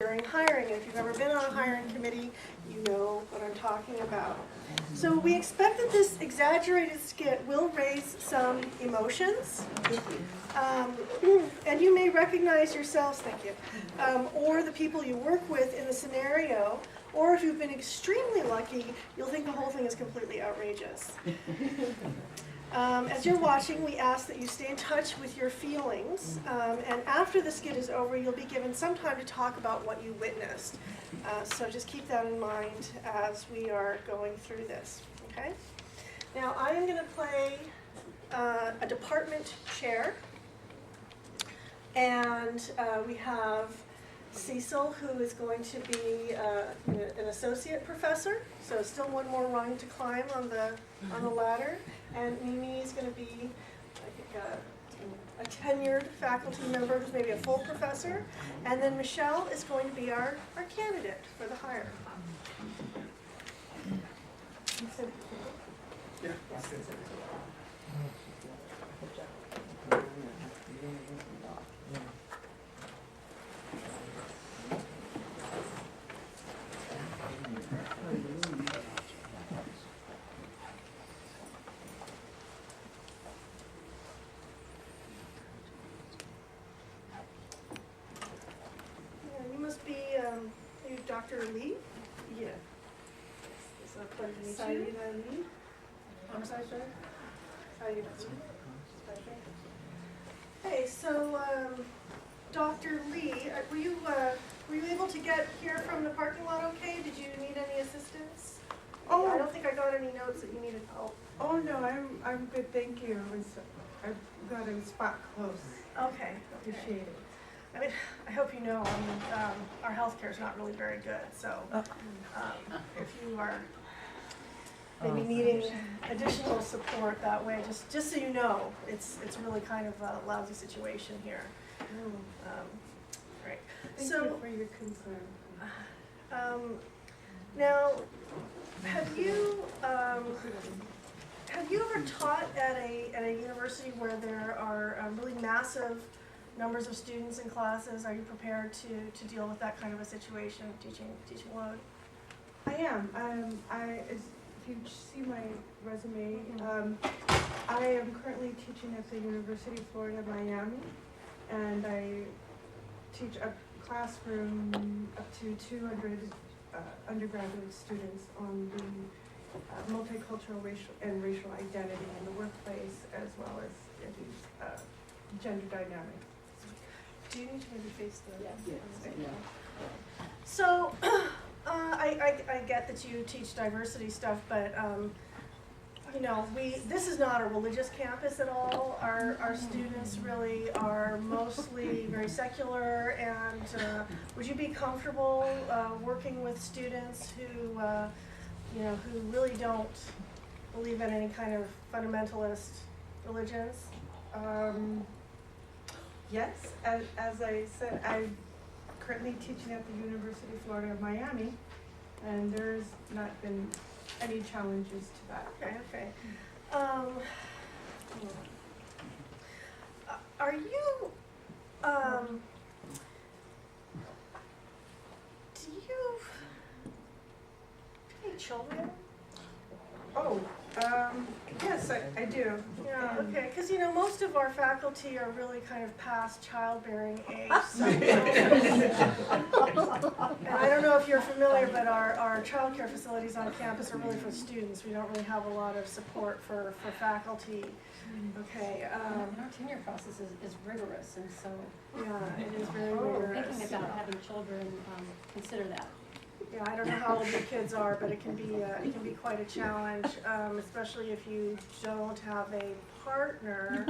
during hiring. And if you've ever been on a hiring committee, you know what I'm talking about. So we expect that this exaggerated skit will raise some emotions. And you may recognize yourselves, thank you, or the people you work with in the scenario, or if you've been extremely lucky, you'll think the whole thing is completely outrageous. As you're watching, we ask that you stay in touch with your feelings, and after the skit is over, you'll be given some time to talk about what you witnessed. So just keep that in mind as we are going through this, okay? Now, I am going to play a department chair, and we have Cecil, who is going to be an associate professor, so still one more rung to climb on the ladder. And Mimi is going to be, I think, a tenured faculty member who's maybe a full professor. And then Michelle is going to be our candidate for the hire. Yeah. You must be you Dr. Lee? Yeah. It's a pleasure to meet Saida you. Lee. I'm sorry, sir? Saida Lee. Hey, so Dr. Lee, were you able to get here from the parking lot okay? Did you need any assistance? Oh. I don't think I got any notes that you needed help. Oh no, I'm good, thank you. I got a spot close. Okay. Appreciate it. I mean, I hope you know, our healthcare is not really very good, so if you are maybe needing additional support that way, just so you know, it's really kind of a lousy situation here. Right. Thank So, you for your concern. now, have you ever taught at a university where there are really massive numbers of students in classes? Are you prepared to deal with that kind of a situation, teaching load? I am. If you see my resume, I am currently teaching at the University of Florida, Miami, and I teach a classroom up to 200 undergraduate students on the multicultural racial identity in the workplace, as well as gender dynamics. Do you need to maybe face the? Yeah. So, I get that you teach diversity stuff, but you know, this is not a religious campus at all. Our students really are mostly very secular, and would you be comfortable working with students who, you know, who really don't believe in any kind of fundamentalist religions? Yes, as I said, I'm currently teaching at the University of Florida, Miami, and there's not been any challenges to that. Okay. Are you, do you have any children? Oh, yes, I do. Yeah, okay, because you know, most of our faculty are really kind of past childbearing age. So, and I don't know if you're familiar, but our child care facilities on campus are really for students. We don't really have a lot of support for faculty. Okay. Our tenure process is rigorous, and so Yeah, it is very rigorous. thinking about having children, consider that. Yeah, I don't know how old your kids are, but it can be quite a challenge, especially if you don't have a partner.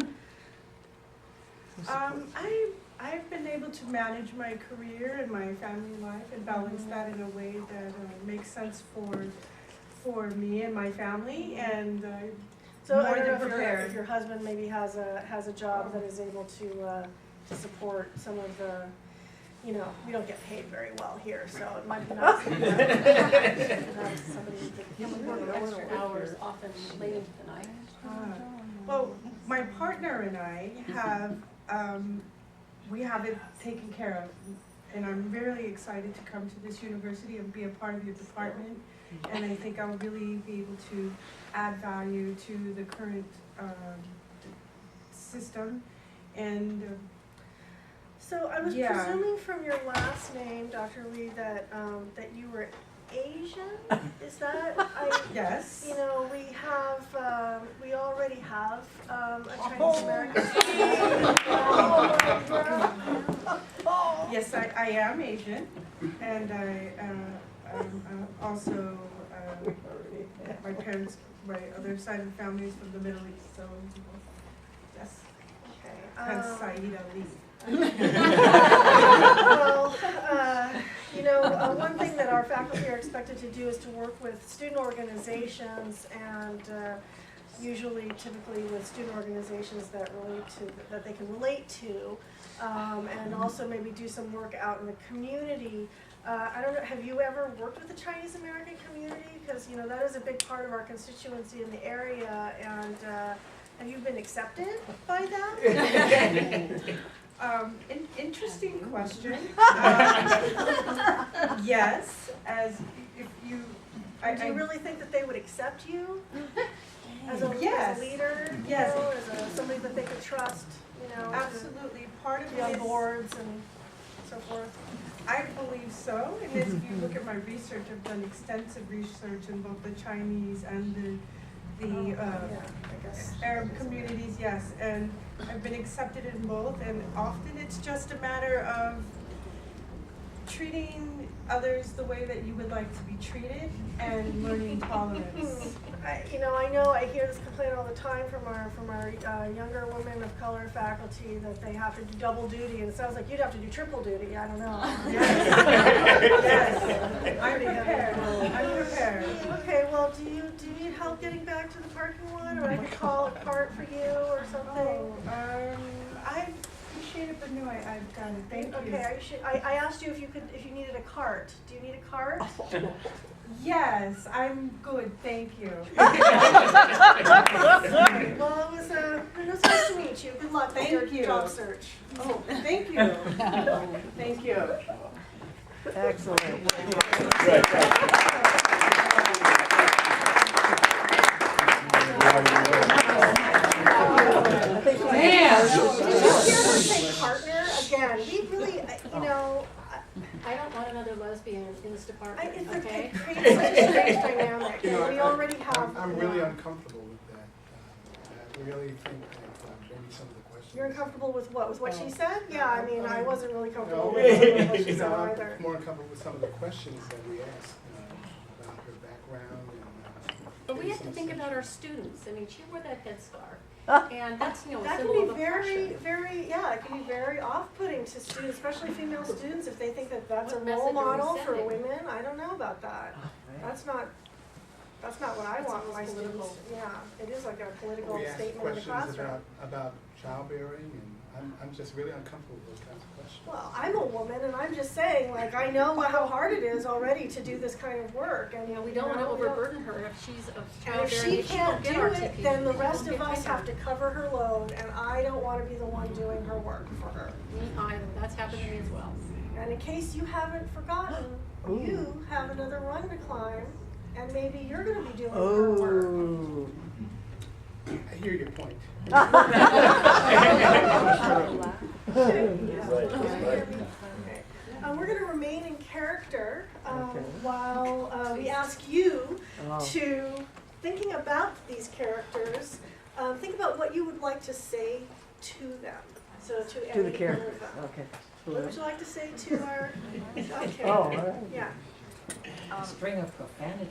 I've been able to manage my career and my family life and balance that in a way that makes sense for me and my family, and So more I don't than know prepared. if your husband maybe has a job that is able to support some of the, you know, we don't get paid very well here, so it might be nice to have somebody who And we work extra hours, often late into the night. Well, my partner and I have we have it taken care of and I'm really excited to come to this university and be a part of your department. And I think I'll really be able to add value to the current system. And So I was Yeah. presuming from your last name, Dr. Lee, that that you were Asian. Is that yes. You know, we already have a Chinese American student. Yes, I am Asian, and I'm also, my parents, my other side of the family is from the Middle East, so yes, Okay. hence Saeed Ali. Well, you know, one thing that our faculty are expected to do is to work with student organizations and typically with student organizations that they can relate to, and also maybe do some work out in the community. I don't know, have you ever worked with the Chinese American community? Because, you know, that is a big part of our constituency in the area, and have you been accepted by them? Interesting question. Yes, as if you, Do you really think that they would accept you as a Yes. leader? Yes. You know, as somebody that they could trust, you know, absolutely, part to of be on it is, boards and so forth? I believe so, and as if you look at my research, I've done extensive research in both the Chinese and the Yeah, I guess. Arab communities, yes, and I've been accepted in both, and often it's just a matter of treating others the way that you would like to be treated and learning tolerance. I know I hear this complaint all the time from our younger women of color faculty that they have to do double duty, and it sounds like you'd have to do triple duty. I don't know. Yes, I'm prepared. I'm prepared. Okay, well, do you need help getting back to the parking lot, or I could call a cart for you or something? I appreciate it, but no, I've got it. Thank you. Okay, I asked you if you needed a cart. Do you need a cart? Yes, I'm good. Thank you. Okay, well, it was nice to meet you. Good luck with your Thank you. job search. Oh, thank you. Thank you. Excellent. Did you hear her say partner again? We really, I don't want another lesbian in this department, okay? it creates such a strange dynamic, and we already have. I'm really uncomfortable with that. I really think that maybe some of the questions. You're uncomfortable with what? With what she said? Yeah, I mean, I wasn't really comfortable No, with what she said either. I'm more uncomfortable with some of the questions that we asked about her background and. But we have to some think sense- about our students. I mean, she wore that headscarf, and that's, a That can symbol be of very, oppression. it can be very off-putting to students, especially female students, if they think that that's a What role message are we model for sending? women. I don't know about that. That's not what I It's want my almost students. political. Yeah, it is like a political We asked statement in the questions classroom. about childbearing, and I'm just really uncomfortable with those kinds of questions. Well, I'm a woman, and I'm just saying, like, I know how hard it is already to do this kind of work, and We don't want to we don't- overburden her if she's of And if childbearing. she can't do it, then the rest We'll of get us her. have to cover her load, and I don't want to be the one doing her work for her. Me either, that's happened to me as well. And in case you haven't forgotten, you have another run to climb, and maybe you're going to be doing her work. Oh. I hear your point. We're going to remain in character Okay. while we ask you Oh. to, thinking about these characters, think about what you would like to say to them. So to To the any one character, of them. okay. What would you like to say to our? Okay. Oh, all right. Yeah. String of profanity.